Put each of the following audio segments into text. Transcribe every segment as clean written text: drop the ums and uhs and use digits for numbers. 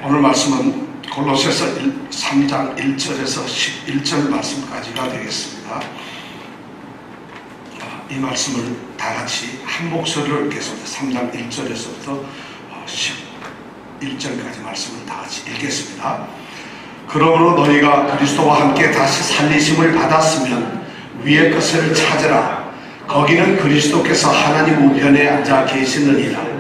오늘 말씀은 골로새서 3장 1절에서 11절 말씀까지가 되겠습니다. 이 말씀을 다 같이 한 목소리로 읽겠습니다. 3장 1절에서부터 11절까지 말씀을 다 같이 읽겠습니다. 그러므로 너희가 그리스도와 함께 다시 살리심을 받았으면 위의 것을 찾으라. 거기는 그리스도께서 하나님 우편에 앉아 계시느니라.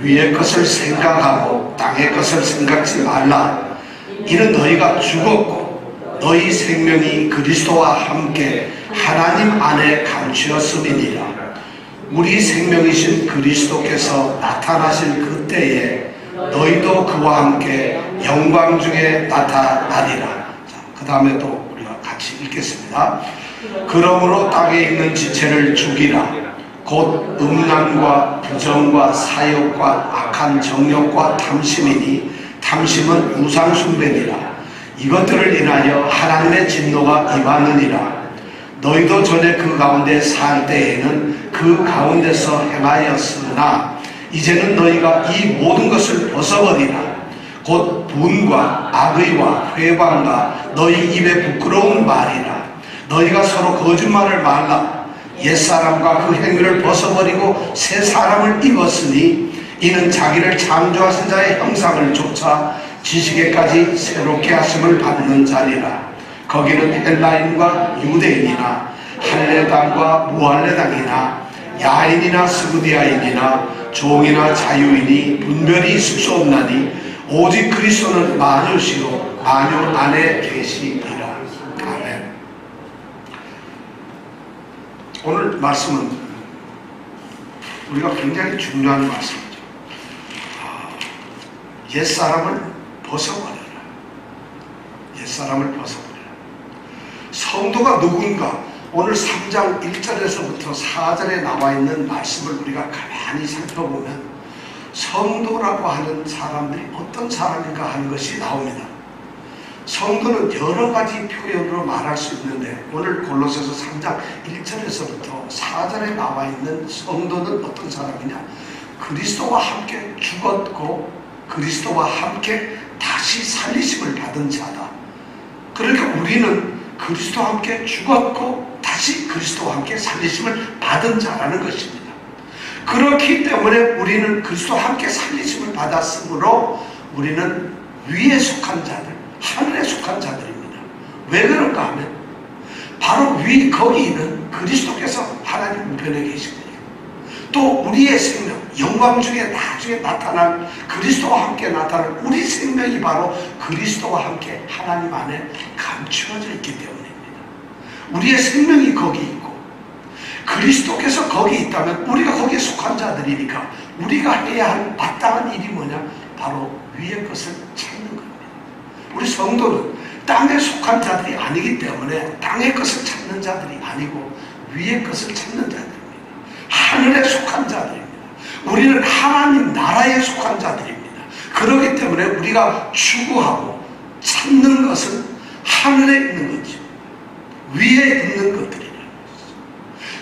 위의 것을 생각하고 땅의 것을 생각지 말라. 이는 너희가 죽었고 너희 생명이 그리스도와 함께 하나님 안에 감추었음이니라. 우리 생명이신 그리스도께서 나타나실 그때에 너희도 그와 함께 영광 중에 나타나리라. 그 다음에 또 우리가 같이 읽겠습니다. 그러므로 땅에 있는 지체를 죽이라. 곧 음란과 부정과 사욕과 악한 정욕과 탐심이니 탐심은 우상숭배니라. 이것들을 인하여 하나님의 진노가 임하느니라. 너희도 전에 그 가운데 살 때에는 그 가운데서 행하였으나 이제는 너희가 이 모든 것을 벗어버리라. 곧 분과 악의와 회방과 너희 입에 부끄러운 말이라. 너희가 서로 거짓말을 말라. 옛사람과 그 행위를 벗어버리고 새 사람을 입었으니 이는 자기를 창조하신 자의 형상을 좇아 지식에까지 새롭게 하심을 받는 자리라. 거기는 헬라인과 유대인이나 할례당과 무할례당이나 야인이나 스구디아인이나 종이나 자유인이 분별이 있을 수 없나니 오직 그리스도는 만유시로 만유 안에 계시니라. 아멘. 오늘 말씀은 우리가 굉장히 중요한 말씀이죠. 옛사람을 벗어버려라. 옛사람을 벗어버려라. 성도가 누군가? 오늘 3장 1절에서부터 4절에 나와 있는 말씀을 우리가 가만히 살펴보면 성도라고 하는 사람들이 어떤 사람인가 하는 것이 나옵니다. 성도는 여러 가지 표현으로 말할 수 있는데 오늘 골로새서 3장 1절에서부터 4절에 나와 있는 성도는 어떤 사람이냐? 그리스도와 함께 죽었고 그리스도와 함께 다시 살리심을 받은 자다. 그러니까 우리는 그리스도와 함께 죽었고 다시 그리스도와 함께 살리심을 받은 자라는 것입니다. 그렇기 때문에 우리는 그리스도와 함께 살리심을 받았으므로 우리는 위에 속한 자들, 하늘에 속한 자들입니다. 왜 그런가 하면 바로 거기는 그리스도께서 하나님 우편에 계시거든요. 또 우리의 생명, 영광 중에 나중에 나타날 그리스도와 함께 나타날 우리 생명이 바로 그리스도와 함께 하나님 안에 감추어져 있기 때문입니다. 우리의 생명이 거기 있고 그리스도께서 거기 있다면 우리가 거기에 속한 자들이니까 우리가 해야 할 마땅한 일이 뭐냐? 바로 위의 것을 찾는 겁니다. 우리 성도는 땅에 속한 자들이 아니기 때문에 땅의 것을 찾는 자들이 아니고 위의 것을 찾는 자들입니다. 하늘에 속한 자들입니다. 우리는 하나님 나라에 속한 자들입니다. 그렇기 때문에 우리가 추구하고 찾는 것은 하늘에 있는 거죠. 위에 있는 것들이라는 것이죠.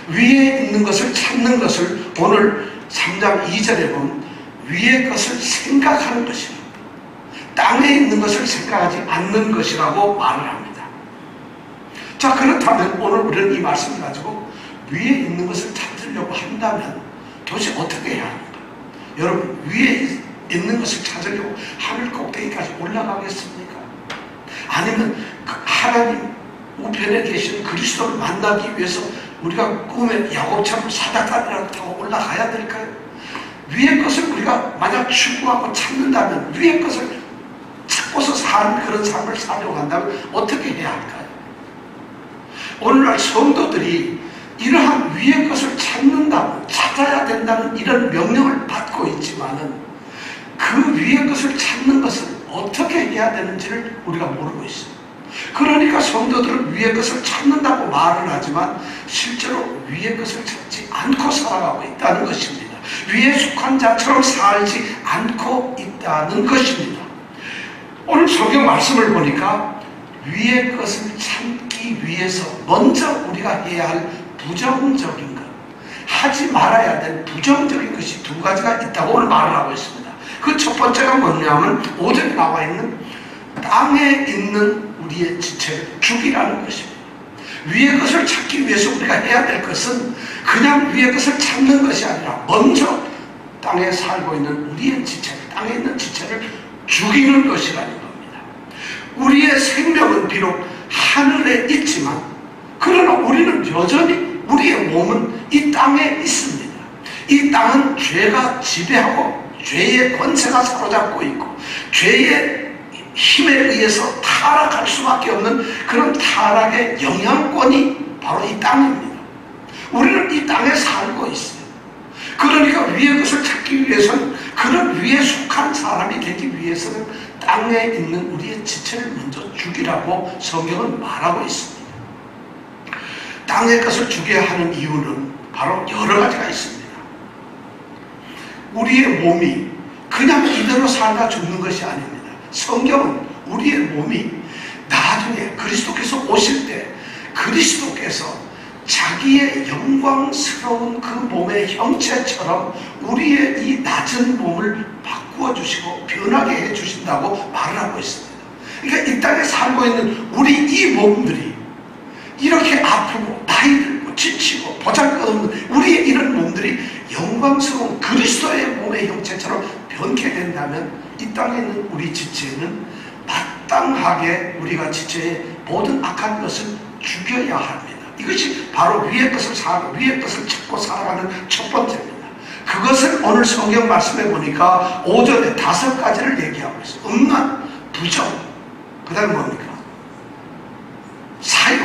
위에 있는 것을 찾는 것을 오늘 3장 2절에 보면 위의 것을 생각하는 것입니다. 땅에 있는 것을 생각하지 않는 것이라고 말을 합니다. 자, 그렇다면 오늘 우리는 이 말씀을 가지고 위에 있는 것을 찾으려고 한다면 도대체 어떻게 해야 합니까? 여러분, 위에 있는 것을 찾으려고 하늘 꼭대기까지 올라가겠습니까? 아니면 하나님 우편에 계신 그리스도를 만나기 위해서 우리가 꿈에 야곱처럼 사닥다리라도 타고 올라가야 될까요? 위의 것을 우리가 만약 추구하고 찾는다면 위의 것을 찾고서 사는 그런 삶을 살려고 한다면 어떻게 해야 할까요? 오늘날 성도들이 이러한 위의 것을 찾아야 된다는 이런 명령을 받고 있지만은 그 위의 것을 찾는 것을 어떻게 해야 되는지를 우리가 모르고 있어요. 그러니까 성도들은 위의 것을 찾는다고 말을 하지만 실제로 위의 것을 찾지 않고 살아가고 있다는 것입니다. 위에 속한 자처럼 살지 않고 있다는 것입니다. 오늘 성경 말씀을 보니까 위의 것을 찾기 위해서 먼저 우리가 해야 할 부정적인 것, 하지 말아야 될 부정적인 것이 두 가지가 있다고 오늘 말을 하고 있습니다. 그 첫 번째가 뭐냐면 5절에 나와 있는 땅에 있는 우리의 지체를 죽이라는 것입니다. 위의 것을 찾기 위해서 우리가 해야 될 것은 그냥 위의 것을 찾는 것이 아니라 먼저 땅에 살고 있는 우리의 지체를, 땅에 있는 지체를 죽이는 것이라는 겁니다. 우리의 생명은 비록 하늘에 있지만 그러나 우리는 여전히 우리의 몸은 이 땅에 있습니다. 이 땅은 죄가 지배하고 죄의 권세가 사로잡고 있고 죄의 힘에 의해서 타락할 수밖에 없는 그런 타락의 영향권이 바로 이 땅입니다. 우리는 이 땅에 살고 있어요. 그러니까 위의 것을 찾기 위해서는, 그런 위에 속한 사람이 되기 위해서는 땅에 있는 우리의 지체를 먼저 죽이라고 성경은 말하고 있습니다. 땅의 것을 죽여야 하는 이유는 바로 여러 가지가 있습니다. 우리의 몸이 그냥 이대로 살다 죽는 것이 아닙니다. 성경은 우리의 몸이 나중에 그리스도께서 오실 때 그리스도께서 자기의 영광스러운 그 몸의 형체처럼 우리의 이 낮은 몸을 바꾸어 주시고 변하게 해 주신다고 말을 하고 있습니다. 그러니까 이 땅에 살고 있는 우리 이 몸들이 이렇게 아프고 나이 들고 지치고 보잘것없는 우리의 이런 몸들이 영광스러운 그리스도의 몸의 형체처럼 변케 된다면 이 땅에 있는 우리 지체는 마땅하게 우리가 지체의 모든 악한 것을 죽여야 합니다. 이것이 바로 위의 것을 위의 것을 찾고 살아가는 첫 번째입니다. 그것을 오늘 성경 말씀에 보니까 5절에 5가지를 얘기하고 있어요. 음란, 부정, 그 다음에 뭡니까? 사욕,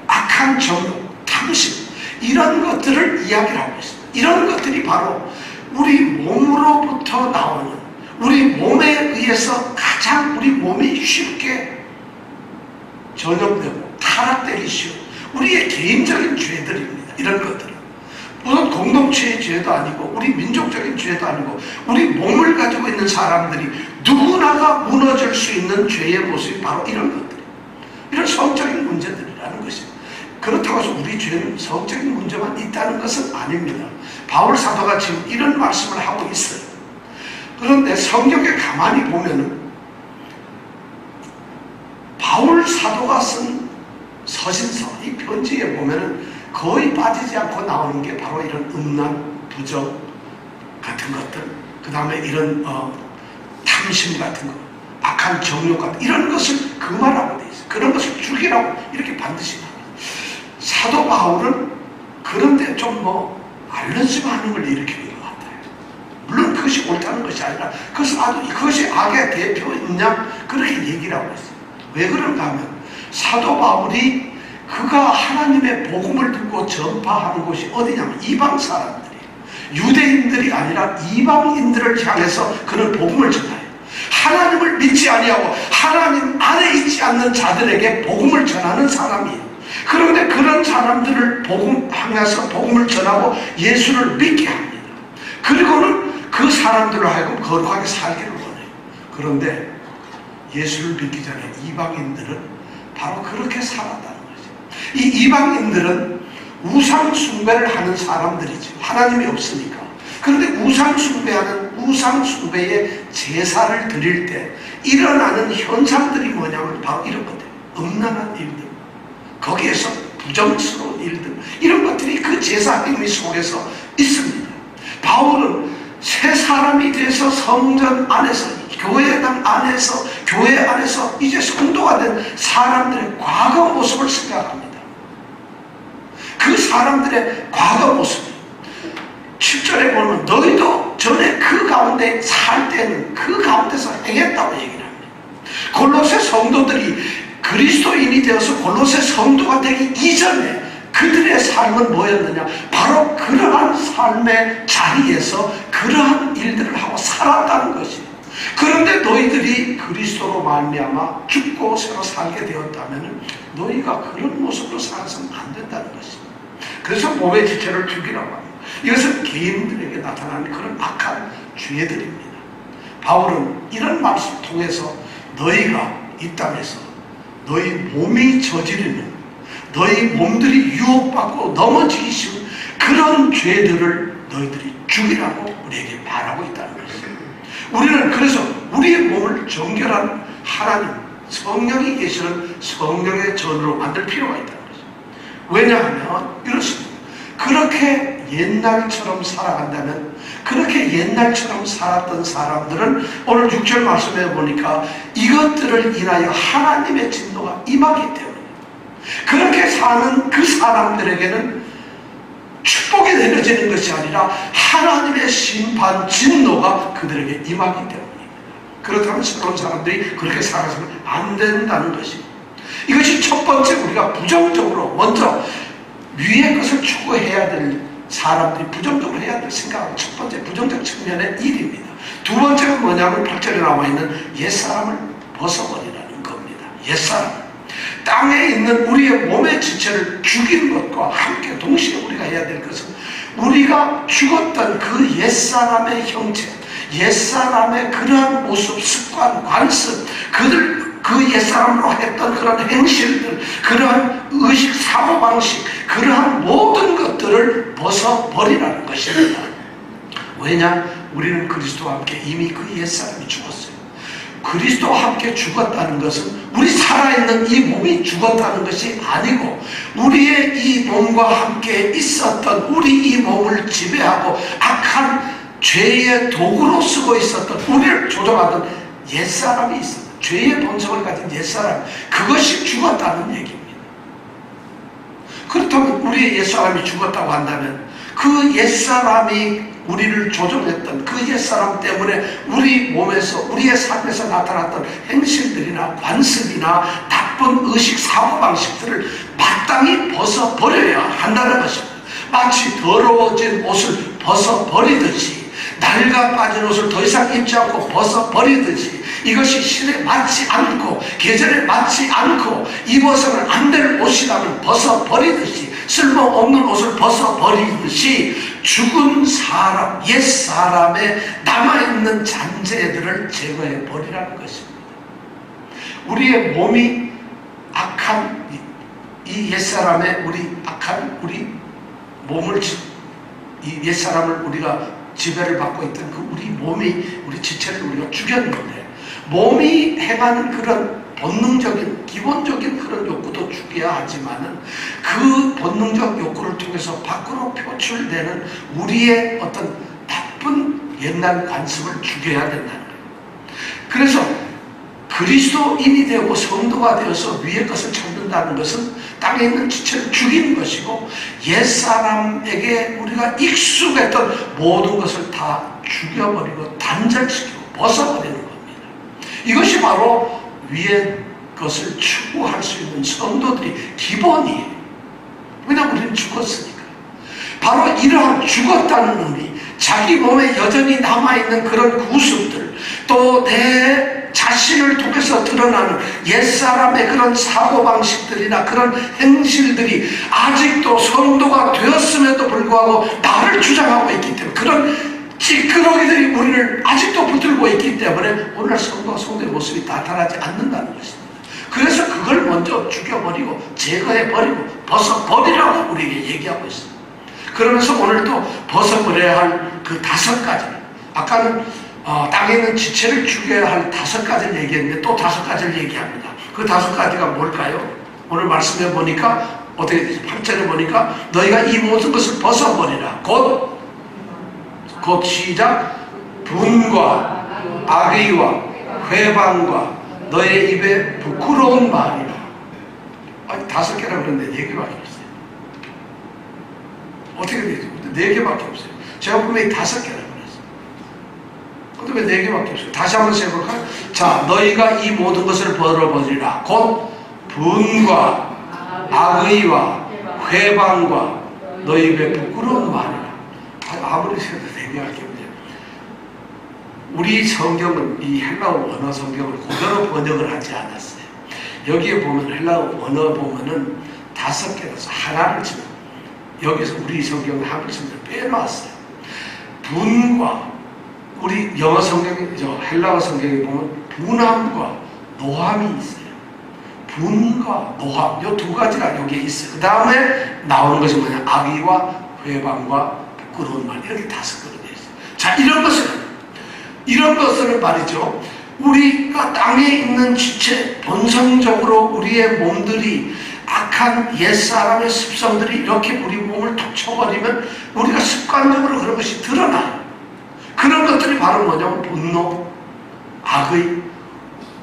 악한 정욕, 탐심, 이런 것들을 이야기를 하고 있습니다. 이런 것들이 바로 우리 몸으로부터 나오는, 우리 몸에 의해서 가장 우리 몸이 쉽게 전염되고 타락되기 쉬운 우리의 개인적인 죄들입니다. 이런 것들은 무슨 공동체의 죄도 아니고 우리 민족적인 죄도 아니고 우리 몸을 가지고 있는 사람들이 누구나가 무너질 수 있는 죄의 모습이 바로 이런 것들, 이런 성적인 문제들이라는 것입니다. 그렇다고 해서 우리 죄는 성적인 문제만 있다는 것은 아닙니다. 바울 사도가 지금 이런 말씀을 하고 있어요. 그런데 성경에 가만히 보면은 바울 사도가 쓴 서신서, 이 편지에 보면은 거의 빠지지 않고 나오는 게 바로 이런 음란, 부정 같은 것들, 그 다음에 이런 탐심 같은 것, 악한 정욕 같은 이런 것을 금하라고 돼 있어요. 그런 것을 죽이라고 이렇게 반드시 합니다. 사도 바울은 그런데 좀 알러지하는 걸 일으키는 것 같아요. 물론 그것이 옳다는 것이 아니라 그것이 악의 대표인 양 그렇게 얘기를 하고 있어요. 왜 그런가 하면 사도 바울이 그가 하나님의 복음을 듣고 전파하는 곳이 어디냐면 이방 사람들이에요. 유대인들이 아니라 이방인들을 향해서 그는 복음을 전해요. 하나님을 믿지 아니하고 하나님 안에 있지 않는 자들에게 복음을 전하는 사람이에요. 그런데 그런 사람들을 향해서 복음을 전하고 예수를 믿게 합니다. 그리고는 그 사람들로 하여금 거룩하게 살기를 원해요. 그런데 예수를 믿기 전에 이방인들은 바로 그렇게 살았다는 거죠. 이 이방인들은 우상 숭배를 하는 사람들이죠. 하나님이 없으니까. 그런데 우상 숭배하는 우상 숭배의 제사를 드릴 때 일어나는 현상들이 뭐냐면 바로 이런 것들, 음란한 일들, 거기에서 부정스러운 일들, 이런 것들이 그 제사 행위 속에서 있습니다. 바울은 새 사람이 돼서 성전 안에서, 교회당 안에서, 교회 안에서 이제 성도가 된 사람들의 과거 모습을 생각합니다. 그 사람들의 과거 모습, 7절에 보면 너희도 전에 그 가운데 살 때는 그 가운데서 행했다고 얘기를 합니다. 골로새 성도들이 그리스도인이 되어서 골로새 성도가 되기 이전에 그들의 삶은 뭐였느냐? 바로 그러한 삶의 자리에서 그러한 일들을 하고 살았다는 것이에요. 그런데 너희들이 그리스도로 말미암아 죽고 새로 살게 되었다면 너희가 그런 모습으로 살아서는 안 된다는 것입니다. 그래서 몸의 지체를 죽이라고 합니다. 이것은 개인들에게 나타나는 그런 악한 죄들입니다. 바울은 이런 말씀을 통해서 너희가 이 땅에서 너희 몸이 저지르는, 너희 몸들이 유혹받고 넘어지기 쉬운 그런 죄들을 너희들이 죽이라고 우리에게 말하고 있다는 것입니다. 우리는 그래서 우리의 몸을 정결한 하나님, 성령이 계시는 성령의 전으로 만들 필요가 있다는 거죠. 왜냐하면 이렇습니다. 그렇게 옛날처럼 살아간다면, 그렇게 옛날처럼 살았던 사람들은 오늘 6절 말씀해 보니까 이것들을 인하여 하나님의 진노가 임하기 때문에, 그렇게 사는 그 사람들에게는 축복이 내려지는 것이 아니라 하나님의 심판, 진노가 그들에게 임하기 때문입니다. 그렇다면 새로운 사람들이 그렇게 살아서는 안 된다는 것입니다. 이것이 첫 번째, 우리가 부정적으로 먼저 위의 것을 추구해야 될 사람들이 부정적으로 해야 될 생각은 첫 번째 부정적 측면의 일입니다. 두 번째가 뭐냐면 8절에 나와 있는 옛사람을 벗어버리라는 겁니다. 옛사람, 땅에 있는 우리의 몸의 지체를 죽이는 것과 함께 동시에 우리가 해야 될 것은 우리가 죽었던 그 옛사람의 형체, 옛사람의 그러한 모습, 습관, 관습, 그 옛사람으로 했던 그런 행실들, 그러한 의식, 사고방식, 그러한 모든 것들을 벗어버리라는 것입니다. 왜냐? 우리는 그리스도와 함께 이미 그 옛사람이 죽었어요. 그리스도와 함께 죽었다는 것은 우리 살아있는 이 몸이 죽었다는 것이 아니고, 우리의 이 몸과 함께 있었던, 우리 이 몸을 지배하고 악한 죄의 도구로 쓰고 있었던, 우리를 조종하던 옛사람이 있었다. 죄의 본성을 가진 옛사람, 그것이 죽었다는 얘기입니다. 그렇다면 우리의 옛사람이 죽었다고 한다면 그 옛사람이 우리를 조종했던 그 옛사람 때문에 우리 몸에서, 우리의 삶에서 나타났던 행실들이나 관습이나 나쁜 의식, 사고방식들을 마땅히 벗어버려야 한다는 것입니다. 마치 더러워진 옷을 벗어버리듯이, 낡아 빠진 옷을 더 이상 입지 않고 벗어버리듯이, 이것이 신에 맞지 않고 계절에 맞지 않고 입어서는 안 될 옷이라면 벗어버리듯이, 쓸모없는 옷을 벗어버리듯이 죽은 사람, 옛사람에 남아있는 잔재들을 제거해버리라는 것입니다. 우리의 몸이 악한 이 옛사람의 우리 몸을, 이 옛사람을 우리가 지배를 받고 있던 그 우리 몸이, 우리 지체를 우리가 죽였는데, 몸이 행하는 그런 본능적인, 기본적인 그런 욕구도 죽여야 하지만은 그 본능적 욕구를 통해서 밖으로 표출되는 우리의 어떤 나쁜 옛날 관습을 죽여야 된다는 거예요. 그래서 그리스도인이 되고 성도가 되어서 위의 것을 찾는다는 것은 땅에 있는 지체를 죽이는 것이고, 옛사람에게 우리가 익숙했던 모든 것을 다 죽여버리고 단절시키고 벗어버리는 겁니다. 이것이 바로 위의 것을 추구할 수 있는 성도들이 기본이에요. 왜냐하면 우리는 죽었으니까. 바로 이러한 죽었다는 의미, 자기 몸에 여전히 남아있는 그런 구습들, 또 내 자신을 통해서 드러나는 옛사람의 그런 사고방식들이나 그런 행실들이 아직도 성도가 되었음에도 불구하고 나를 주장하고 있기 때문에, 그런 찌끄러기들이 우리를 아직도 붙들고 있기 때문에 오늘날 성도와 성도의 모습이 나타나지 않는다는 것입니다. 그래서 그걸 먼저 죽여버리고 제거해버리고 벗어버리라고 우리에게 얘기하고 있습니다. 그러면서 오늘 또 벗어버려야 할 그 5가지, 아까는 땅에 있는 지체를 죽여야 할 5가지를 얘기했는데 또 5가지를 얘기합니다. 그 5가지가 뭘까요? 오늘 말씀해 보니까 어떻게 되죠? 8절에 보니까 너희가 이 모든 것을 벗어버리라. 곧 시작. 분과 악의와 회방과 너의 입에 부끄러운 말이라. 아니 5개라고 그랬는데 4개밖에 없어요. 어떻게 되죠? 4개밖에 없어요. 제가 분명히 5개라고 그랬어요. 근데 왜 4개밖에 없어요? 다시 한번 해볼까요? 자, 너희가 이 모든 것을 벌어버리라. 곧 분과 악의와 회방과 너희 입에 부끄러운 말이라. 아무리 생각해도 4개밖에 없네요. 우리 성경은 이 헬라어 원어 성경을 그대로 번역을 하지 않았어요. 여기에 보면 헬라어 원어 보면은 5개라서 하나를 지금 여기서 우리 성경을 한글 성경을 빼놨어요. 분과, 우리 영어 성경에, 헬라어 성경에 보면 분함과 노함이 있어요. 분과 노함, 이 2가지가 여기에 있어요. 그 다음에 나오는 것이 뭐냐? 악의와 회방과 부끄러운 말, 이렇게 5개로 되어 있어요. 자, 이런 것은 이런 것들은 말이죠, 우리가 땅에 있는 지체, 본성적으로 우리의 몸들이 악한 옛사람의 습성들이 이렇게 우리 몸을 툭 쳐버리면 우리가 습관적으로 그런 것이 드러나요. 그런 것들이 바로 뭐냐면 분노, 악의,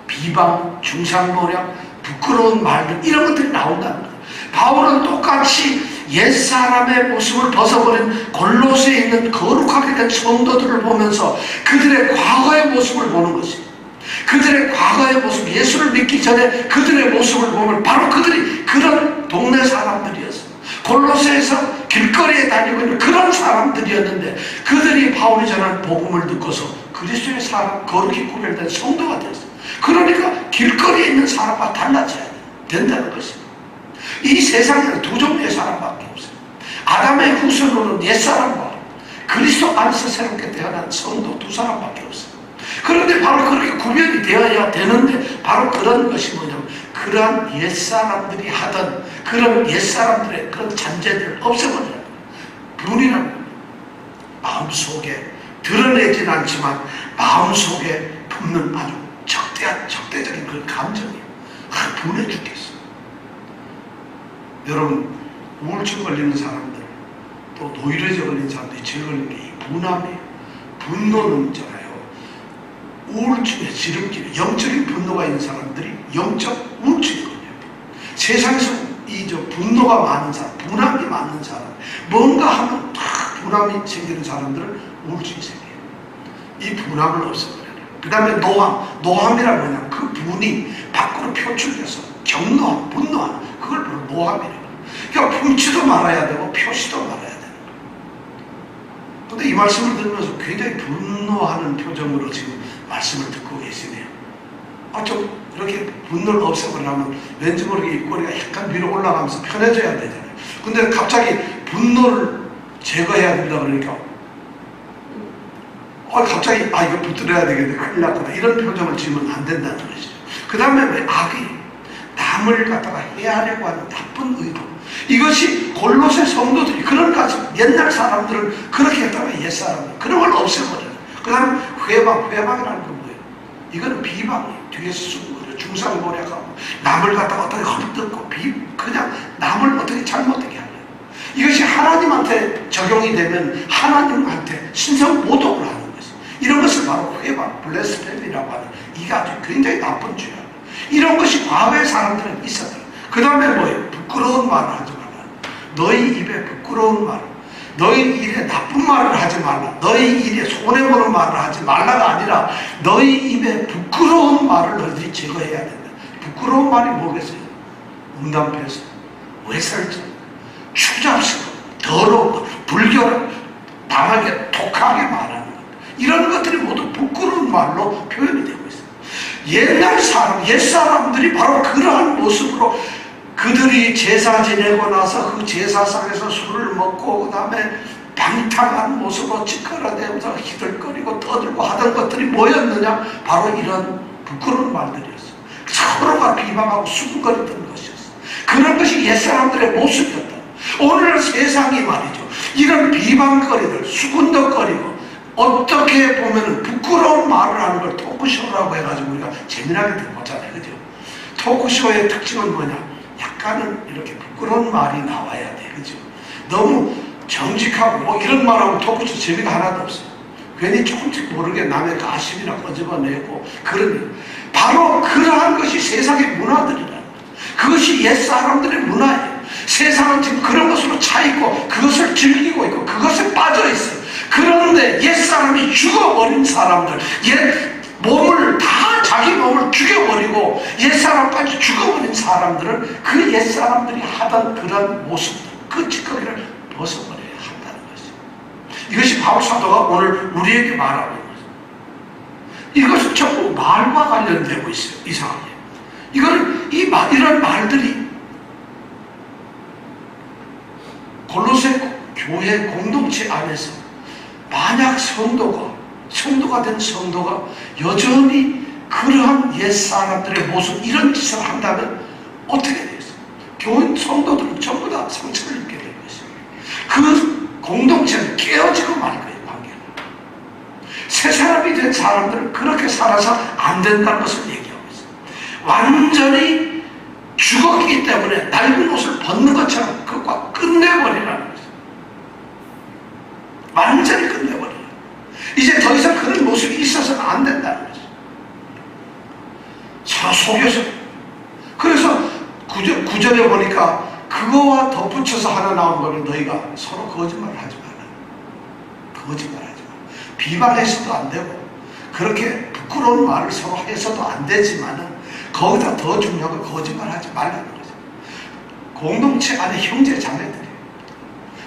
비방, 중상모략, 부끄러운 말들, 이런 것들이 나온다는 거예요. 바울은 똑같이 옛사람의 모습을 벗어버린 골로새에 있는 거룩하게 된 성도들을 보면서 그들의 과거의 모습을 보는 것이에요. 그들의 과거의 모습, 예수를 믿기 전에 그들의 모습을 보면 바로 그들이 그런 동네 사람들이었어요. 골로새에서 길거리에 다니고 있는 그런 사람들이었는데 그들이 바울이 전한 복음을 듣고서 그리스도의 사람, 거룩히 구별된 성도가 됐어요. 그러니까 길거리에 있는 사람과 달라져야 된다는 것입니다. 이 세상에는 두 종류의 사람밖에 없어요. 아담의 후손으로는 옛사람과 그리스도 안에서 새롭게 태어난 성도 두 사람밖에 없어요. 그런데 바로 그렇게 구별이 되어야 되는데 바로 그런 것이 뭐냐면 그러한 옛사람들이 하던 그런 옛사람들의 그런 잔재들을 없애버리는 분이라는 마음속에 드러내진 않지만 마음속에 품는 아주 적대적인 그런 감정이에요. 분해 죽겠어. 여러분, 우울증 걸리는 사람들, 또 노이로제 걸린 사람들이 제일 걸리는 게 이 분함이에요. 분노는 있잖아요. 우울증의 지름길, 영적인 분노가 있는 사람들이 영적 우울증이 걸려요. 세상에서 이 분노가 많은 사람, 분함이 많은 사람, 뭔가 하면 탁 분함이 생기는 사람들은 우울증이 생겨요. 이 분함을 없애버려요. 그 다음에 노함이란 뭐냐면 그 분이 밖으로 표출돼서 격노함, 분노함, 그걸 바로 노함이래요. 그러니까 품지도 말아야 되고 표시도 말아야 되는 거예요. 그런데 이 말씀을 들으면서 굉장히 분노하는 표정으로 지금 말씀을 듣고 계시네요. 좀 이렇게 분노를 없애버리려면 왠지 모르게 입꼬리가 약간 위로 올라가면서 편해져야 되잖아요. 근데 갑자기 분노를 제거해야 된다 그러니까 갑자기 이거 붙들어야 되겠네, 큰일 났구나, 이런 표정을 지으면 안 된다는 것이죠. 그 다음에 왜 악이 남을 갖다가 해하려고 하는 나쁜 의도, 이것이 골로새 성도들이 그런가 옛날 사람들은 그렇게 했다면 옛사람들 그런 걸 없애버려요. 그 다음에 회방이라는 건 뭐예요? 이거는 비방이에요. 뒤에서 쓰는 거죠. 중상모략하고 남을 갖다가 어떻게 헐뜯고 그냥 남을 어떻게 잘못되게 하려고. 이것이 하나님한테 적용이 되면 하나님한테 신성모독을 하는 것이에요. 이런 것을 바로 회방, 블레스페미라고 하는, 이게 아주 굉장히 나쁜 죄예요. 이런 것이 과거의 사람들은 있었다. 그 다음에 뭐예요? 부끄러운 말을 하지 말라. 너희 입에 부끄러운 말, 너희 일에 나쁜 말을 하지 말라. 너희 일에 손해보는 말을 하지 말라가 아니라 너희 입에 부끄러운 말을 너희들이 제거해야 된다. 부끄러운 말이 뭐겠어요? 음담패서, 외설적, 추잡스러워, 더러워, 불결한, 남에게 독하게 말하는 것, 이런 것들이 모두 부끄러운 말로 표현이 되고 있어요. 옛날 사람, 옛사람들이 바로 그러한 모습으로 그들이 제사 지내고 나서 그 제사상에서 술을 먹고 그 다음에 방탕한 모습으로 찌그러대면서 희들거리고 떠들고 하던 것들이 뭐였느냐? 바로 이런 부끄러운 말들이었어요. 서로가 비방하고 수군거리던 것이었어요. 그런 것이 옛사람들의 모습이었다. 오늘 세상이 말이죠, 이런 비방거리들, 수군덕거리고 어떻게 보면 부끄러운 말을 하는 걸 토크쇼라고 해가지고 우리가 재미나게 듣고잖아요. 그죠? 토크쇼의 특징은 뭐냐? 약간은 이렇게 부끄러운 말이 나와야 돼. 그죠? 너무 정직하고 이런 말하면 토크쇼 재미가 하나도 없어요. 괜히 조금씩 모르게 남의 가십이나 꺼집어내고 그런, 바로 그러한 것이 세상의 문화들이라는 거예요. 그것이 옛사람들의 문화예요. 세상은 지금 그런 것으로 차있고 그것을 즐기고 있고 그것에 빠져 있어요. 그런데 옛사람이 죽어버린 사람들, 자기 몸을 죽여버리고 옛사람까지 죽어버린 사람들은 그 옛사람들이 하던 그런 모습들, 그 찌꺼기를 벗어버려야 한다는 것이죠. 이것이 바울 사도가 오늘 우리에게 말하고 있는 것입니다. 이것은 전부 말과 관련되고 있어요. 이상하게. 이런 말들이 골로새 교회 공동체 안에서 만약 성도가 된 성도가 여전히 그러한 옛사람들의 모습, 이런 짓을 한다면 어떻게 되겠어요? 교인 성도들은 전부 다 상처를 입게 될 것입니다. 그 공동체는 깨어지고 말 거예요. 관계가 새 사람이 된 사람들은 그렇게 살아서 안 된다는 것을 얘기하고 있어요. 완전히 죽었기 때문에 낡은 옷을 벗는 것처럼 그것과 끝내버리라는 거죠. 완전히 끝내버려요. 이제 더 이상 그런 모습이 있어서는 안 된다는 거죠. 서로 속여서. 그래서 구절에 보니까 그거와 덧붙여서 하나 나온 거는 너희가 서로 거짓말을 하지 마라. 거짓말하지 마. 비방해서도 안 되고 그렇게 부끄러운 말을 서로 해서도 안 되지만은 거기다 더 중요한 건 거짓말하지 말라는 거죠. 공동체 안에 형제 자매들이에요.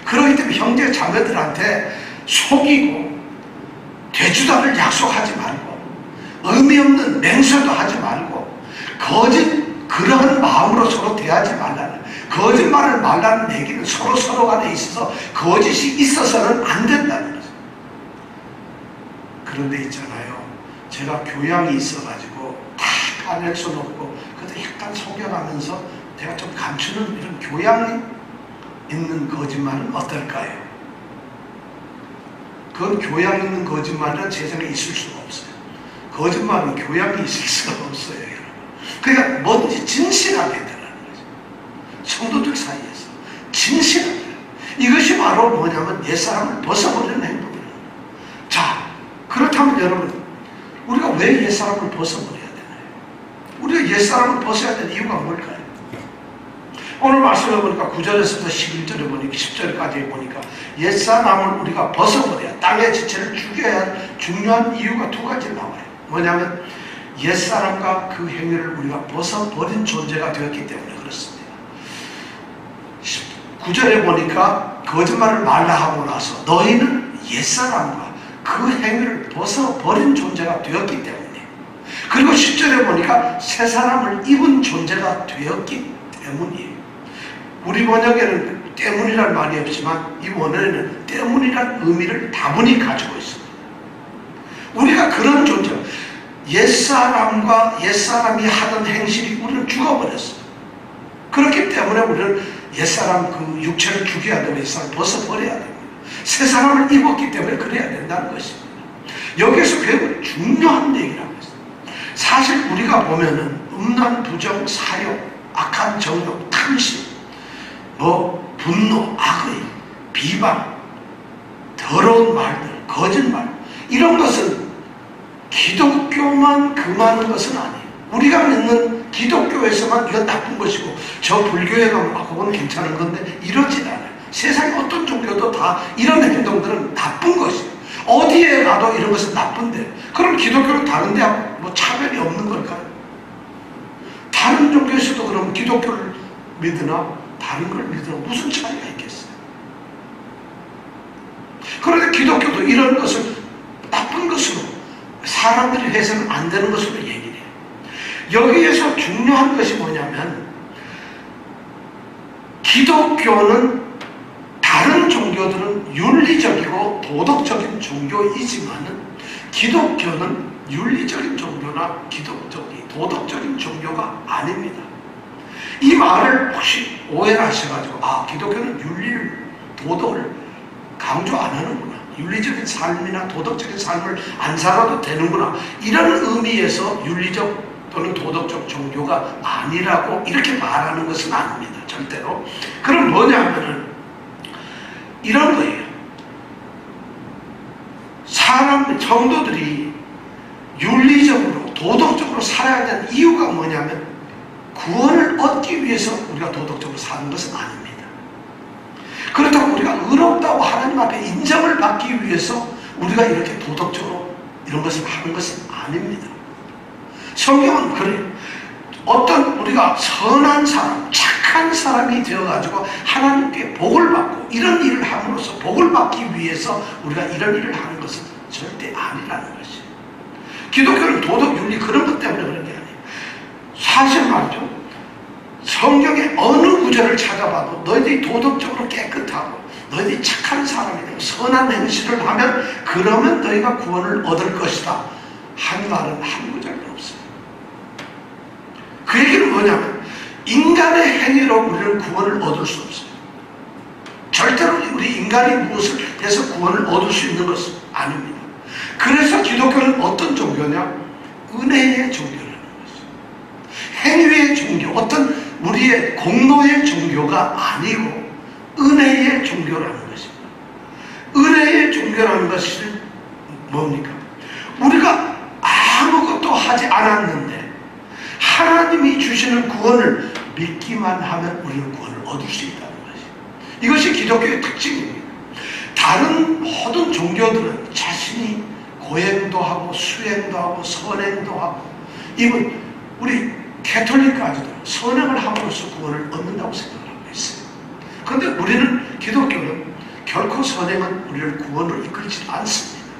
그렇기 때문에 형제 자매들한테 속이고 되주다를 약속하지 말고 의미 없는 맹세도 하지 말고 그러한 마음으로 서로 대하지 말라는, 거짓말을 말라는 얘기는 서로 간에 있어서 거짓이 있어서는 안 된다는 거죠. 그런데 있잖아요, 제가 교양이 있어가지고 다 까낼 수는 없고 그래도 약간 속여가면서 내가 좀 감추는 이런 교양이 있는 거짓말은 어떨까요? 그건 교양 있는 거짓말은 세상에 있을 수가 없어요. 거짓말은 교양이 있을 수가 없어요, 여러분. 그러니까 뭐든지 진실하게 해달라는 거죠. 성도들 사이에서 진실하게. 이것이 바로 뭐냐면 옛사람을 벗어버리는 행동이에요. 자, 그렇다면 여러분, 우리가 왜 옛사람을 벗어버려야 되나요? 우리가 옛사람을 벗어야 되는 이유가 뭘까요? 오늘 말씀해 보니까 9절에서부터 11절에 보니까 10절까지 보니까 옛사람을 우리가 벗어버려야, 땅의 지체를 죽여야 할 중요한 이유가 두 가지 나와요. 뭐냐면 옛사람과 그 행위를 우리가 벗어버린 존재가 되었기 때문에 그렇습니다. 9절에 보니까 거짓말을 말라 하고 나서 너희는 옛사람과 그 행위를 벗어버린 존재가 되었기 때문에, 그리고 10절에 보니까 새 사람을 입은 존재가 되었기 때문이에요. 우리 번역에는 때문이라는 말이 없지만 이 원어에는 때문이라는 의미를 다분히 가지고 있습니다. 우리가 그런 존재, 옛사람이 하던 행실이 우리는 죽어버렸어요. 그렇기 때문에 우리는 옛사람 그 육체를 죽여야 되고 옛사람을 벗어버려야 됩니다. 새 사람을 입었기 때문에 그래야 된다는 것입니다. 여기에서 결국 중요한 얘기라고 했어요. 사실 우리가 보면은 음란, 부정, 사욕, 악한 정욕, 탐심, 분노, 악의, 비방, 더러운 말들, 거짓말, 이런 것은 기독교만 금하는 것은 아니에요. 우리가 믿는 기독교에서만 이건 나쁜 것이고 저 불교에 가면 그건 괜찮은 건데 이러진 않아요. 세상의 어떤 종교도 다 이런 행동들은 나쁜 것이에요. 어디에 가도 이런 것은 나쁜데, 그럼 기독교는 다른 데하고 차별이 없는 걸까요? 다른 종교에서도 그럼 기독교를 믿으나 다른 걸 믿으나 무슨 차이가 있겠어요? 그런데 기독교도 이런 것을 나쁜 것으로, 사람들이 해서는 안 되는 것으로 얘기를 해요. 여기에서 중요한 것이 뭐냐면, 기독교는 다른 종교들은 윤리적이고 도덕적인 종교이지만은 기독교는 윤리적인 종교나 도덕적인 종교가 아닙니다. 이 말을 혹시 오해를 하셔가지고 기독교는 윤리를, 도덕을 강조 안 하는구나, 윤리적인 삶이나 도덕적인 삶을 안 살아도 되는구나, 이런 의미에서 윤리적 또는 도덕적 종교가 아니라고 이렇게 말하는 것은 아닙니다. 절대로. 그럼 뭐냐면은 이런 거예요. 성도들이 윤리적으로 도덕적으로 살아야 되는 이유가 뭐냐면 구원을 얻기 위해서 우리가 도덕적으로 사는 것은 아닙니다. 그렇다고 우리가 의롭다고 하나님 앞에 인정을 받기 위해서 우리가 이렇게 도덕적으로 이런 것을 하는 것은 아닙니다. 성경은 그래요. 어떤 우리가 선한 사람, 착한 사람이 되어가지고 하나님께 복을 받고 이런 일을 함으로써 복을 받기 위해서 우리가 이런 일을 하는 것은 절대 아니라는 것이에요. 기독교는 도덕, 윤리 그런 것 때문에 그런 게 아니에요. 사실 말이죠, 성경의 어느 구절을 찾아봐도 너희들이 도덕적으로 깨끗하고 너희들이 착한 사람이 되고 선한 행실을 하면 그러면 너희가 구원을 얻을 것이다 한 말은 한 구절도 없어요. 그 얘기는 뭐냐면 인간의 행위로 우리는 구원을 얻을 수 없어요. 절대로 우리 인간이 무엇을 해서 구원을 얻을 수 있는 것은 아닙니다. 그래서 기독교는 어떤 종교냐? 은혜의 종교라는 것이죠. 행위의 종교, 어떤 우리의 공로의 종교가 아니고 은혜의 종교라는 것입니다. 은혜의 종교라는 것은 뭡니까? 우리가 아무것도 하지 않았는데 하나님이 주시는 구원을 믿기만 하면 우리는 구원을 얻을 수 있다는 것입니다. 이것이 기독교의 특징입니다. 다른 모든 종교들은 자신이 고행도 하고 수행도 하고 선행도 하고, 이분 우리 캐톨릭까지도 선행을 함으로써 구원을 얻는다고 생각을 하고 있어요. 그런데 우리는, 기독교는 결코 선행은 우리를 구원으로 이끌지 않습니다.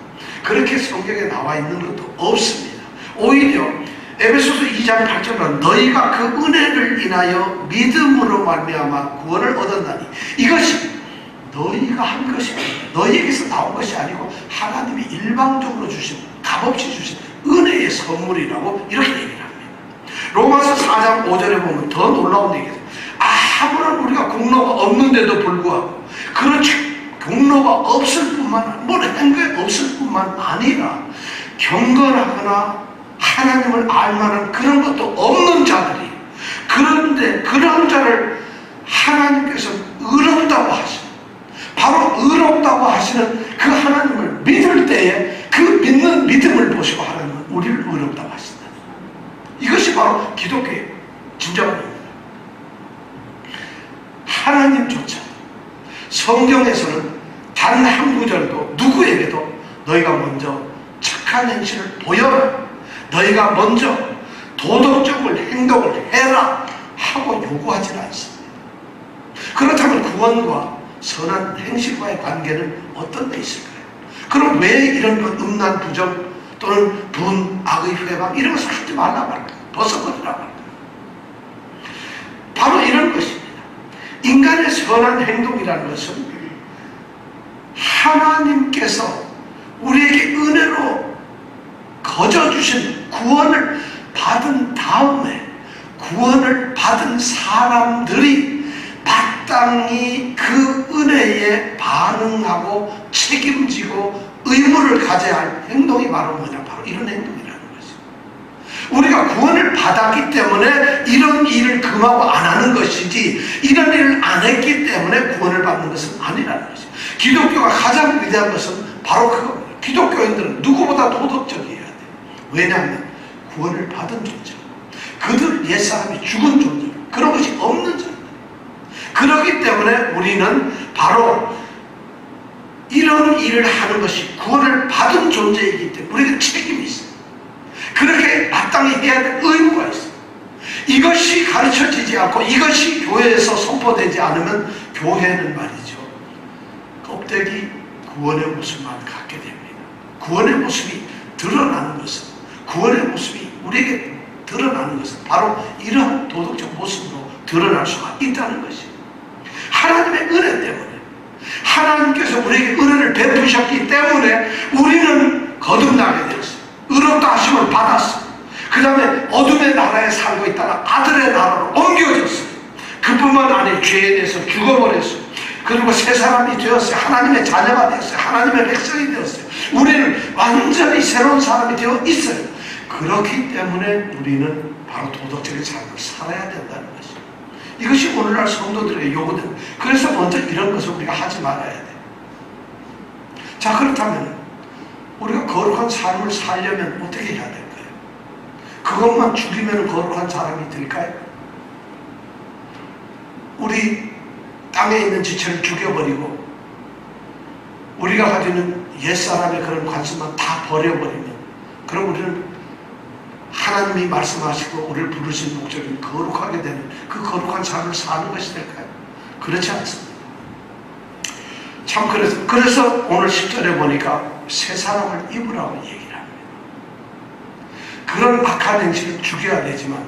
그렇게 성경에 나와 있는 것도 없습니다. 오히려 에베소서 2장 8절은 너희가 그 은혜를 인하여 믿음으로 말미암아 구원을 얻었나니 이것이 너희가 한 것입니다. 너희에게서 나온 것이 아니고 하나님이 일방적으로 주신, 값없이 주신 은혜의 선물이라고 이렇게 얘기를 합니다. 로마서 4장 5절에 보면 더 놀라운 얘기죠. 아무런 우리가 공로가 없는데도 불구하고, 그렇지, 공로가 없을 뿐만, 뭘 행거에 없을 뿐만 아니라 경건하거나 하나님을 알만한 그런 것도 없는 자들이, 그런데 그런 자를 하나님께서 의롭다고 하시는, 바로 의롭다고 하시는 그 하나님을 믿을 때에 그 믿는 믿음을 보시고 하나님은 우리를 의롭다고 하신다. 이것이 바로 기독교의 진정한 의미입니다. 하나님조차 성경에서는 단 한 구절도 누구에게도 너희가 먼저 착한 행실을 보여라, 너희가 먼저 도덕적인 행동을 해라 하고 요구하지 않습니다. 그렇다면 구원과 선한 행실과의 관계는 어떤 데 있을까요? 그럼 왜 이런 것, 음란, 부정 또는 분, 악의 회방 이런 것을 하지 말라고 할까요? 벗어버리라고 할까요? 바로 이런 것입니다. 인간의 선한 행동이라는 것은 하나님께서 우리에게 은혜로 거저주신 구원을 받은 다음에 구원을 받은 사람들이 마땅히 그 은혜에 반응하고 책임지고 의무를 가져야 할 행동이 바로 뭐냐? 바로 이런 행동이라는 것입니다. 우리가 구원을 받았기 때문에 이런 일을 금하고 안 하는 것이지, 이런 일을 안 했기 때문에 구원을 받는 것은 아니라는 것입니다. 기독교가 가장 위대한 것은 바로 그겁니다. 기독교인들은 누구보다 도덕적이어야 돼요. 왜냐하면 구원을 받은 존재, 그들 옛사람이 죽은 존재, 그런 것이 없는 존재. 그렇기 때문에 우리는 바로 이런 일을 하는 것이 구원을 받은 존재이기 때문에 우리에게 책임이 있어요. 그렇게 마땅히 해야 될 의무가 있어요. 이것이 가르쳐지지 않고 이것이 교회에서 선포되지 않으면 교회는 말이죠, 껍데기 구원의 모습만 갖게 됩니다. 구원의 모습이 드러나는 것은, 구원의 모습이 우리에게 드러나는 것은 바로 이러한 도덕적 모습으로 드러날 수가 있다는 것입니다. 하나님의 은혜 때문에, 하나님께서 우리에게 은혜를 베푸셨기 때문에 우리는 거듭나게 되었어요. 의롭다 하심을 받았어요. 그 다음에 어둠의 나라에 살고 있다가 아들의 나라로 옮겨졌어요. 그뿐만 아니라 죄에 대해서 죽어버렸어요. 그리고 새 사람이 되었어요. 하나님의 자녀가 되었어요. 하나님의 백성이 되었어요. 우리는 완전히 새로운 사람이 되어 있어요. 그렇기 때문에 우리는 바로 도덕적인 삶을 살아야 된다는 것입니다. 이것이 오늘날 성도들에게 요구됩니다. 그래서 먼저 이런 것을 우리가 하지 말아야 돼요. 자, 그렇다면 우리가 거룩한 삶을 살려면 어떻게 해야 될까요? 그것만 죽이면 거룩한 사람이 될까요? 우리 땅에 있는 지체를 죽여버리고 우리가 가지는 옛사람의 그런 관심만 다 버려버리면, 그럼 우리는 하나님이 말씀하시고 우리를 부르신 목적인 거룩하게 되는 그 거룩한 삶을 사는 것이 될까요? 그렇지 않습니다. 참, 그래서 오늘 10절에 보니까 새 사람을 입으라고 얘기를 합니다. 그런 악한 행실을 죽여야 되지만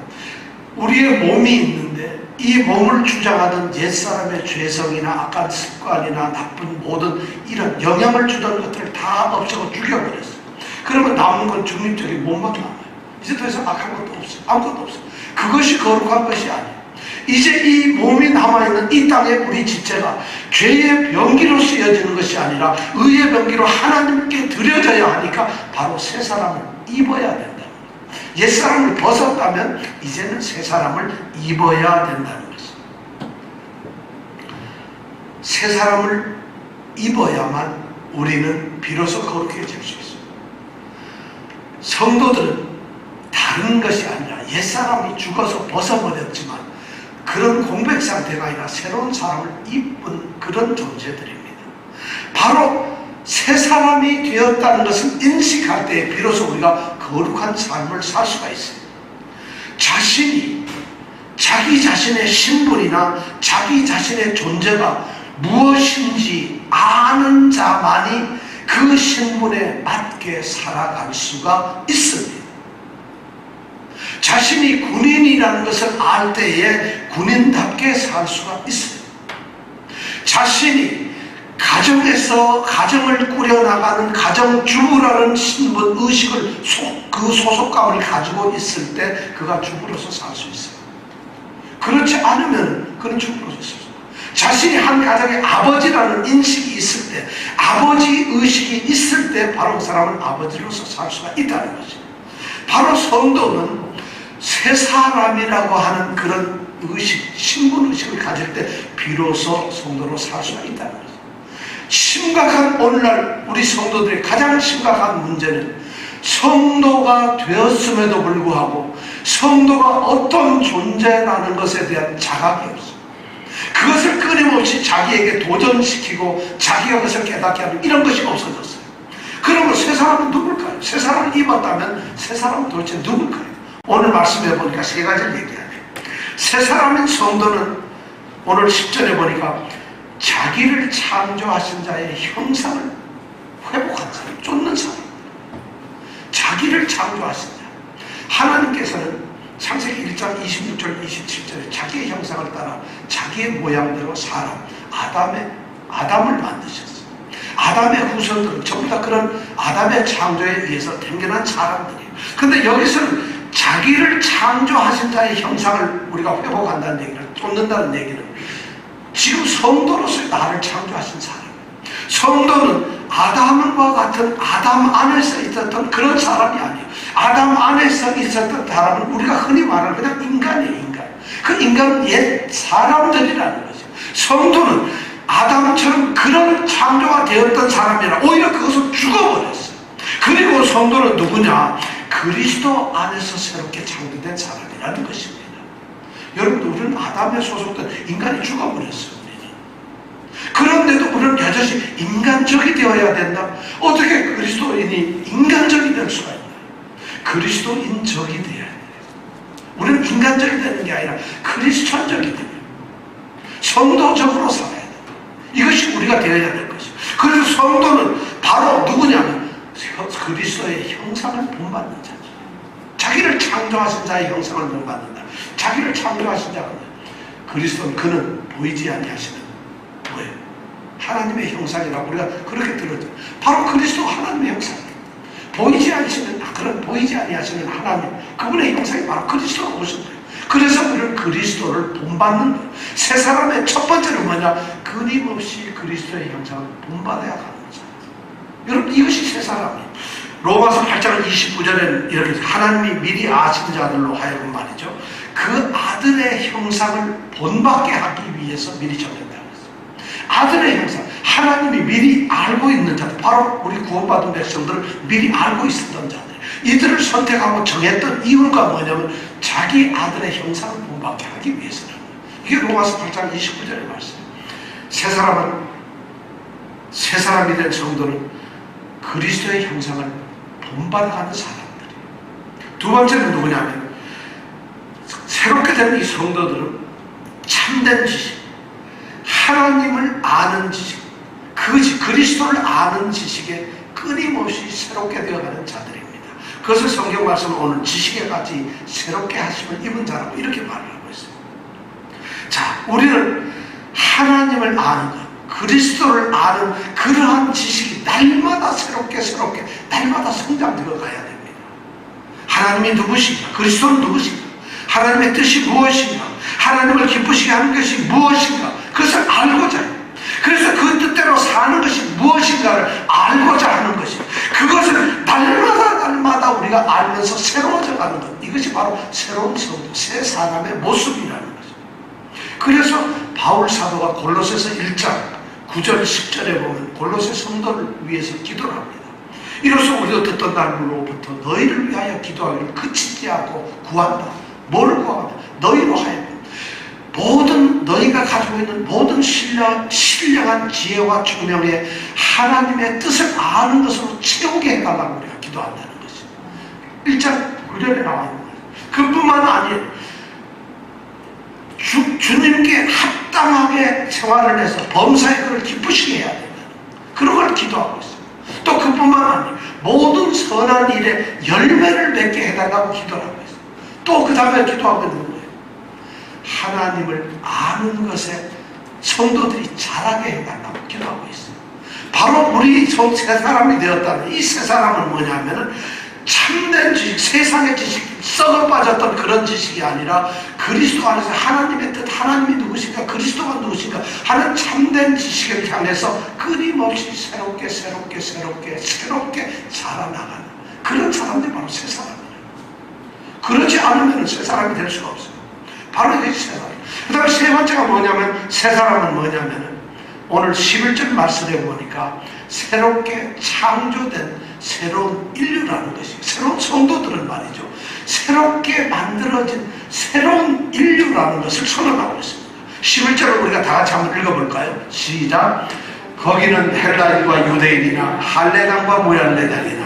우리의 몸이 있는데 이 몸을 주장하는 옛사람의 죄성이나 악한 습관이나 나쁜 모든 이런 영향을 주던 것들을 다 없애고 죽여버렸어요. 그러면 남은 건 중립적인 몸만 남아요. 이제 더 이상 악한 것도 없어요. 아무것도 없어요. 그것이 거룩한 것이 아니에요. 이제 이 몸이 남아있는 이 땅의 우리 지체가 죄의 병기로 쓰여지는 것이 아니라 아니라 의의 병기로 하나님께 드려져야 하니까 바로 새 사람을 입어야 된다. 옛사람을 벗었다면 이제는 새 사람을 입어야 된다는 것입니다. 새 사람을 입어야만 우리는 비로소 거룩해질 수 있습니다. 성도들은 다른 것이 아니라 옛사람이 죽어서 벗어버렸지만 그런 공백 상태가 아니라 새로운 사람을 입은 그런 존재들입니다. 바로 새 사람이 되었다는 것을 인식할 때 비로소 우리가 거룩한 삶을 살 수가 있어요. 자신이 자기 자신의 신분이나 자기 자신의 존재가 무엇인지 아는 자만이 그 신분에 맞게 살아갈 수가 있습니다. 자신이 군인이라는 것을 알 때에 군인답게 살 수가 있어요. 자신이 가정에서 가정을 꾸려나가는 가정주부라는 신분 의식을 그 소속감을 가지고 있을 때 그가 주부로서 살 수 있어요. 그렇지 않으면 그는 주부로서 있을 수 없어요. 자신이 한 가정의 아버지라는 인식이 있을 때, 아버지 의식이 있을 때 바로 그 사람은 아버지로서 살 수가 있다는 거죠. 바로 성도는 새 사람이라고 하는 그런 의식, 신분의식을 가질 때 비로소 성도로 살 수가 있다는 거죠. 심각한 오늘날 우리 성도들의 가장 심각한 문제는 성도가 되었음에도 불구하고 성도가 어떤 존재라는 것에 대한 자각이 없습니다. 그것을 끊임없이 자기에게 도전시키고 자기가 그것을 깨닫게 하는 이런 것이 없어졌어요. 그러면 새 사람은 누굴까요? 새 사람을 입었다면 새 사람은 도대체 누굴까요? 오늘 말씀해 보니까 세 가지를 얘기하네요. 새 사람인 성도는 오늘 10절에 보니까 자기를 창조하신 자의 형상을 회복한 사람, 쫓는 사람. 자기를 창조하신 자. 하나님께서는 창세기 1장 26절 27절에 자기의 형상을 따라 자기의 모양대로 사람, 아담을 만드셨어요. 아담의 후손들은 전부 다 그런 아담의 창조에 의해서 생겨난 사람들이에요. 그런데 여기서는 자기를 창조하신 자의 형상을 우리가 회복한다는 얘기를, 쫓는다는 얘기는 지금 성도로서 나를 창조하신 사람. 성도는 아담과 같은 아담 안에서 있었던 그런 사람이 아니에요. 아담 안에서 있었던 사람은 우리가 흔히 말하는 그냥 인간이에요, 인간. 그 인간은 옛 사람들이라는 거죠. 성도는 아담처럼 그런 창조가 되었던 사람이라 오히려 그것을 죽어버렸어요. 그리고 성도는 누구냐? 그리스도 안에서 새롭게 창조된 사람이라는 것입니다. 여러분들, 우리는 아담에 소속된 인간이 죽어버렸어요. 그런데도 우리는 여전히 인간적이 되어야 된다. 어떻게 그리스도인이 인간적이 될 수가 있나요? 그리스도인적이 되어야 돼요. 우리는 인간적이 되는 게 아니라 그리스천적이 돼요. 성도적으로 살아야 돼요. 이것이 우리가 되어야 될 것이죠. 그래서 성도는 바로 누구냐면 그리스도의 형상을 본받는 자죠. 자기를 창조하신 자의 형상을 본받는다. 자기를 창조하신 자가 그리스도는 그는 보이지 아니하시는 뭐예요? 하나님의 형상이라고 우리가 그렇게 들었죠. 바로 그리스도가 하나님의 형상이에요. 보이지 않으시는 그런 보이지 아니하시는 하나님, 그분의 형상이 바로 그리스도가 오신 거예요. 그래서 우리는 그리스도를 본받는 거예요. 새 사람의 첫 번째는 뭐냐? 끊임없이 그리스도의 형상을 본받아야 하는 거죠. 여러분, 이것이 새 사람이에요. 로마서 8장 29절에는 이렇게 하나님이 미리 아신 자들로 하여금 말이죠, 그 아들의 형상을 본받게 하기 위해서 미리 정했다는 거죠. 아들의 형상, 하나님이 미리 알고 있는 자들, 바로 우리 구원받은 백성들을 미리 알고 있었던 자들, 이들을 선택하고 정했던 이유가 뭐냐면 자기 아들의 형상을 본받게 하기 위해서라는 거예요. 이게 로마서 8장 29절의 말씀이에요. 새 사람이 된 성도는 그리스도의 형상을 본받아가는 사람들이에요. 두 번째는 누구냐면 새롭게 된 이 성도들은 참된 지식, 하나님을 아는 지식, 그리스도를 아는 지식에 끊임없이 새롭게 되어가는 자들입니다. 그것을 성경 말씀은 오늘 지식에 같이 새롭게 하심을 입은 자라고 이렇게 말을 하고 있어요. 자, 우리는 하나님을 아는 것, 그리스도를 아는 그러한 지식이 날마다 새롭게 날마다 성장되어 가야 됩니다. 하나님이 누구신가? 그리스도는 누구신가? 하나님의 뜻이 무엇인가? 하나님을 기쁘시게 하는 것이 무엇인가? 그것을 알고자 해요. 그래서 그 뜻대로 사는 것이 무엇인가 알면서 새로워져 가는 것, 이것이 바로 새로운 성도, 새 사람의 모습이라는 거죠. 그래서 바울 사도가 골로새서 1장 9절 10절에 보면 골로새 성도를 위해서 기도를 합니다. 이로써 우리도 듣던 날로부터 너희를 위하여 기도하기를 그치지 않고 구한다. 뭘 구한다? 너희로 하여금 모든 너희가 가지고 있는 모든 신령한 지혜와 총명에 하나님의 뜻을 아는 것으로 채우게 해달라고 우리가 기도한다는 것이 1장 9절에 나와 있는 거예요. 그뿐만 아니에요. 주님께 합당하게 생활을 해서 범사에 그걸 기쁘시게 해야 된다. 그런 걸 기도하고 있어요. 또 그뿐만 아니에요. 모든 선한 일에 열매를 맺게 해달라고 기도를 하고 있어요. 또 그 다음에 기도하고 있는 거예요. 하나님을 아는 것에 성도들이 자라게 해달라고 기도하고 있어요. 바로 우리 새 사람이 되었다는 이 새 사람은 뭐냐면은 참된 지식, 세상의 지식, 썩어 빠졌던 그런 지식이 아니라 그리스도 안에서 하나님의 뜻, 하나님이 누구신가, 그리스도가 누구신가 하는 참된 지식을 향해서 끊임없이 새롭게 자라나가는 그런 사람들이 바로 새 사람이에요. 그렇지 않으면 새 사람이 될 수가 없어요. 바로 이게 새 사람. 그 다음에 세 번째가 뭐냐면, 새 사람은 뭐냐면 오늘 11절 말씀에 보니까 새롭게 창조된 새로운 인류라는 것이, 새로운 성도들은 말이죠, 새롭게 만들어진 새로운 인류라는 것을 선언하고 있습니다. 11절을 우리가 다 같이 한번 읽어볼까요? 시작. 거기는 헬라인과 유대인이나 할레당과 무할레당이나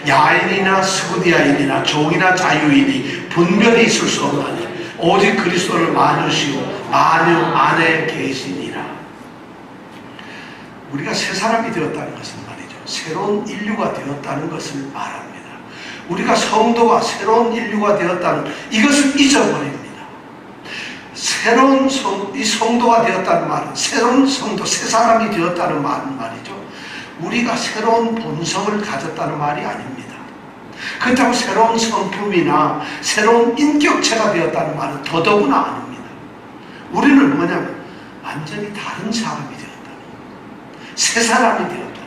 야인이나 스구디아인이나 종이나 자유인이 분별이 있을 수 없나니 오직 그리스도를 만유시오 만유 안에 계시니라. 우리가 새 사람이 되었다는 것은 말이죠, 새로운 인류가 되었다는 것을 말합니다. 우리가 성도가 새로운 인류가 되었다는 이것을 잊어버립니다. 새로운 이 성도가 되었다는 말은, 새로운 성도, 새 사람이 되었다는 말은 말이죠, 우리가 새로운 본성을 가졌다는 말이 아닙니다. 그렇다고 새로운 성품이나 새로운 인격체가 되었다는 말은 더더구나 아닙니다. 우리는 뭐냐면 완전히 다른 사람이 되었다는 거예요. 새 사람이 되었다는 거예요.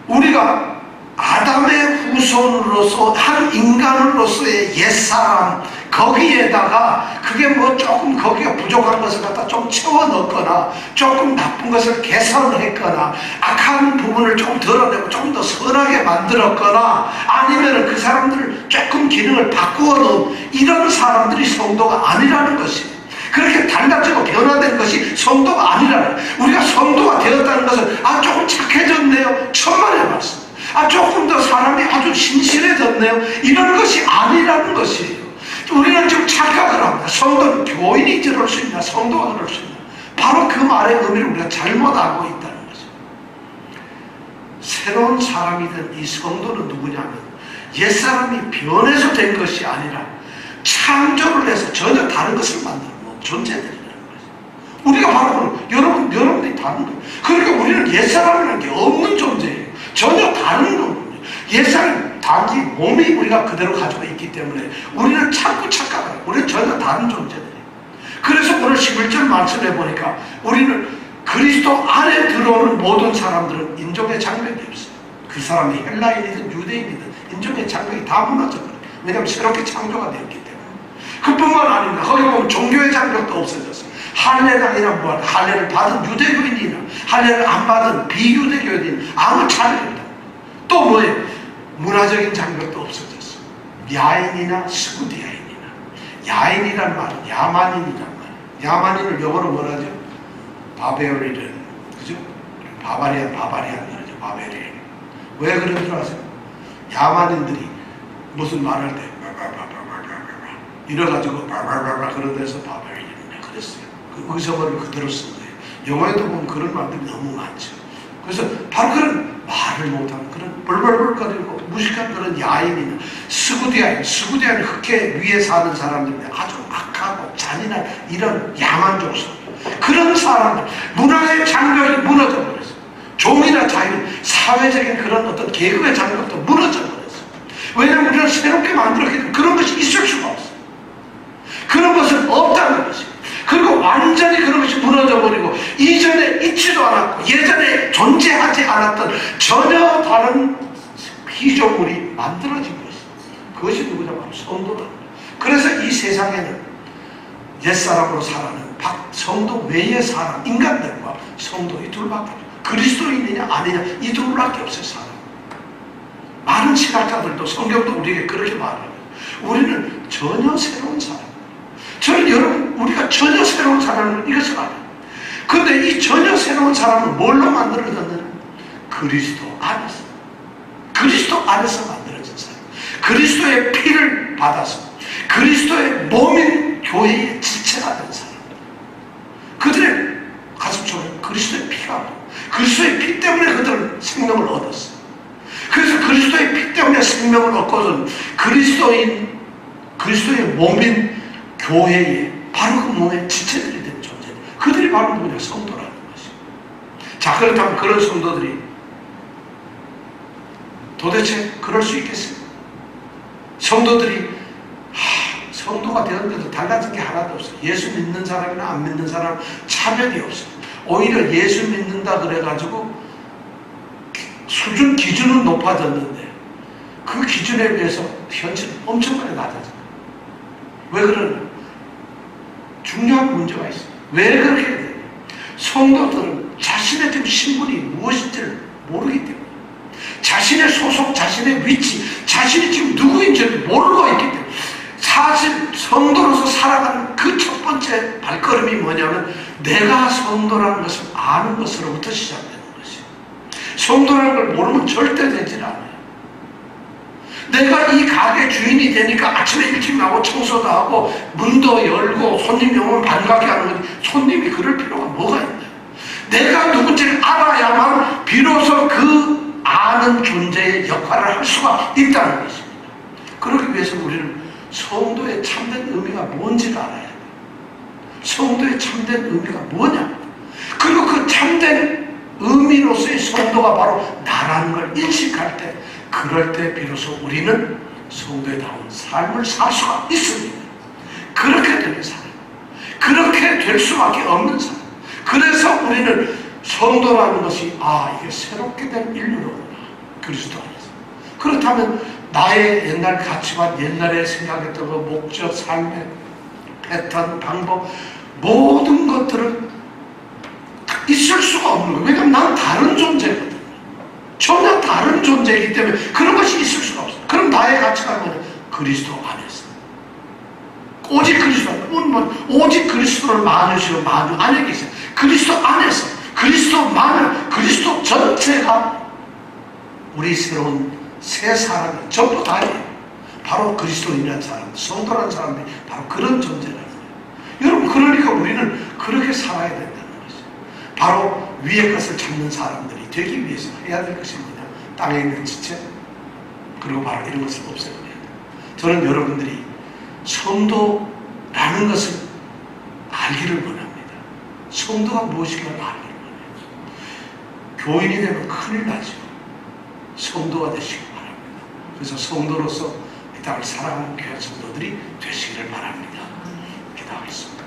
우리가 아담의 후손으로서 한 인간으로서의 옛사람, 거기에다가 그게 뭐 조금 거기가 부족한 것을 갖다 좀 채워 넣거나 조금 나쁜 것을 개선했거나 악한 부분을 좀 덜어내고 좀 더 선하게 만들었거나 아니면 그 사람들을 조금 기능을 바꾸어 놓은 이런 사람들이 성도가 아니라는 것이에요. 그렇게 달라지고 변화된 것이 성도가 아니라는 거예요. 우리가 성도가 되었다는 것은 조금 착해졌네요, 천만의 말씀. 조금 더 사람이 아주 신실해졌네요, 이런 것이 아니라는 것이에요. 우리는 지금 착각을 합니다. 성도는 교인이 저럴 수 있나, 성도가 그럴 수 있나. 바로 그 말의 의미를 우리가 잘못 알고 있다는 거죠. 새로운 사람이 된 이 성도는 누구냐면 옛사람이 변해서 된 것이 아니라 창조를 해서 전혀 다른 것을 만드는 존재들이라는 거죠. 우리가 바로 여러분들이 다른 거예요. 그러니까 우리는 옛사람이라는 게 없는 존재예요. 전혀 다른 겁니다. 옛사람 단지 몸이 우리가 그대로 가지고 있기 때문에 우리는 자꾸 착각해요. 우리는 전혀 다른 존재들이에요. 그래서 오늘 11절 말씀해 보니까 우리는 그리스도 안에 들어오는 모든 사람들은 인종의 장벽이 없어요. 그 사람이 헬라인이든 유대인이든 인종의 장벽이 다 무너져버려요. 왜냐하면 새롭게 창조가 되었기 때문에. 그뿐만 아닙니다. 거기 보면 종교의 장벽도 없어졌어요. 할례당이나 뭐 할례를 받은 유대교인이나 할례를 안 받은 비유대교인 아무 차별이 없다. 또 뭐예요? 문화적인 장벽도 없어졌어요. 야인이나 스구디아인이나, 야인이란 말은 야만인이란 말이에요. 야만인을 영어로 뭐라죠? 바베리안, 그죠? 바바리안 그러죠. 바베리안. 왜 그런 줄 아세요? 야만인들이 무슨 말할 때 이래가지고 바바바바 그런 데서 바베리안이라 그랬어요. 그 의성어를 그대로 쓴 거예요. 영어에도 보면 그런 말들이 너무 많죠. 그래서 바로 그런 말을 못하는 그런 벌벌벌거리고 무식한 그런 야인이나 스구디아인 흑해 위에 사는 사람들인데 아주 악하고 잔인한 이런 야만 족속, 그런 사람들, 문화의 장벽이 무너져 버렸어요. 종이나 자유, 사회적인 그런 어떤 계급의 장벽도 무너져 버렸어요. 왜냐하면 우리가 새롭게 만들었기 때문에 그런 것이 있을 수가 없어요. 그런 것은 없다는 것이에요. 그리고 완전히 그런 것이 무너져버리고 이전에 있지도 않았고 예전에 존재하지 않았던 전혀 다른 피조물이 만들어진 것이에요. 그것이 누구냐? 바로 성도다. 그래서 이 세상에는 옛사람으로 살아가는 성도 외의 사람, 인간들과 성도 이 둘밖에 없어요. 그리스도인이냐 아니냐 이 둘밖에 없어요. 사람. 많은 신학자들도 성경도 우리에게 그렇게 말합니다. 우리는 전혀 새로운 사람. 저는 여러분 우리가 전혀 새로운 사람을 이것을 알아요. 그런데 이 전혀 새로운 사람은 뭘로 만들어졌느냐? 그리스도 안에서. 그리스도 안에서 만들어진 사람. 그리스도의 피를 받아서 그리스도의 몸인 교회의 지체가 된 사람. 그들의 가슴속에 그리스도의 피가 그리스도의 피 때문에 그들은 생명을 얻었어요. 그래서 그리스도의 피 때문에 생명을 얻고는 그리스도의 몸인 교회의 바로 그 몸의 지체들이 된 존재. 그들이 바로 누구냐? 성도라는 것이. 자, 그렇다면 그런 성도들이 도대체 그럴 수 있겠어요? 성도들이 성도가 되었는데도 달라진 게 하나도 없어요. 예수 믿는 사람이나 안 믿는 사람 차별이 없어요. 오히려 예수 믿는다 그래가지고 기준은 높아졌는데 그 기준에 비해서 현실은 엄청 많이 낮아져요. 왜 그러냐? 중요한 문제가 있어요. 왜 그렇게 돼요? 성도들은 자신의 지금 신분이 무엇인지를 모르기 때문에 자신의 소속, 자신의 위치, 자신이 지금 누구인지를 모르고 있기 때문에 사실 성도로서 살아가는 그 첫 번째 발걸음이 뭐냐면 내가 성도라는 것을 아는 것으로부터 시작되는 것이에요. 성도라는 걸 모르면 절대 되질 않아요. 내가 이 가게 주인이 되니까 아침에 일찍 나고 청소도 하고 문도 열고 손님이 오면 반갑게 하는 거지. 손님이 그럴 필요가 뭐가 있나요? 내가 누군지를 알아야만 비로소 그 아는 존재의 역할을 할 수가 있다는 것입니다. 그러기 위해서 우리는 성도의 참된 의미가 뭔지를 알아야 돼요. 성도의 참된 의미가 뭐냐? 그리고 그 참된 의미로서의 성도가 바로 나라는 걸 인식할 때, 그럴 때 비로소 우리는 성도에다운 삶을 살 수가 있습니다. 그렇게 되는 사람, 그렇게 될 수밖에 없는 사람. 그래서 우리는 성도라는 것이 이게 새롭게 된 인류로구나. 그리스도 안에서. 그렇다면 나의 옛날 가치관, 옛날에 생각했던 그 목적, 삶의 패턴, 방법, 모든 것들은 있을 수가 없는 거예요. 왜냐하면 난 다른 존재거든. 전혀 다른 존재이기 때문에 그런 것이 있을 수가 없어요. 그럼 나의 가치관은 그리스도 안에서. 오직 그리스도, 오직 그리스도를 만유시로 만유 안에 계세요. 그리스도 안에서, 그리스도만을, 그리스도 전체가 우리 새로운 새 사람이 전부 다예요. 바로 그리스도인이라는 사람, 성도라는 사람이 바로 그런 존재라는 거예요. 여러분, 그러니까 우리는 그렇게 살아야 된다는 것이죠. 바로 위의 것을 찾는 사람들이 되기 위해서 해야 될 것이 뭐냐? 땅에 있는 지체, 그리고 바로 이런 것을 없애버려야 돼요. 저는 여러분들이 성도라는 것을 알기를 원합니다. 성도가 무엇인가를 알기를 원해요. 교인이 되면 큰일 나죠. 성도가 되시기 바랍니다. 그래서 성도로서 이 땅을 사랑하는 교회 성도들이 되시기를 바랍니다. 기도하겠습니다.